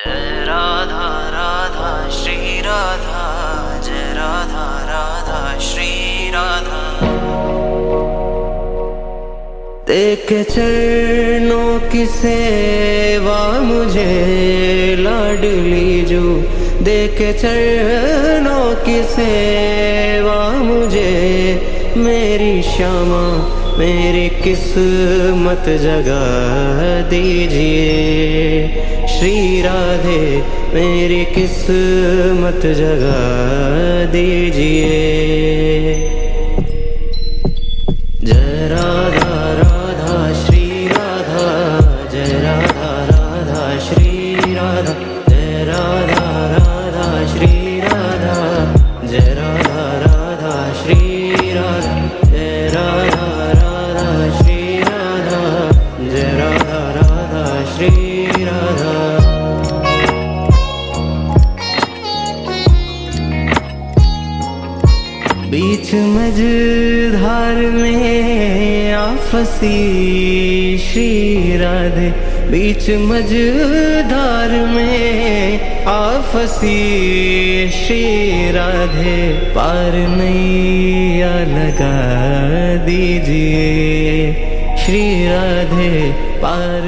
जय राधा राधा श्री राधा, जय राधा राधा श्री राधा। देखे चरणों की सेवा मुझे लाडली जो, देखे चरणों की सेवा मुझे मेरी श्यामा, मेरी किस्मत जगा दीजिए। श्री राधे मेरी किस्मत जगा दीजिए। जय राधा राधा श्री राधा, जय राधा राधा श्री राधा, जय राधा राधा श्री राधा, जय राधा राधा श्री राधा, जय राधा राधा श्री राधा, जय राधा राधा श्री राधा। बीच मझधार में आ फंसी श्री राधे, बीच मझधार में आ फंसी श्री राधे, पार नैया लगा दीजिए। श्री राधे पार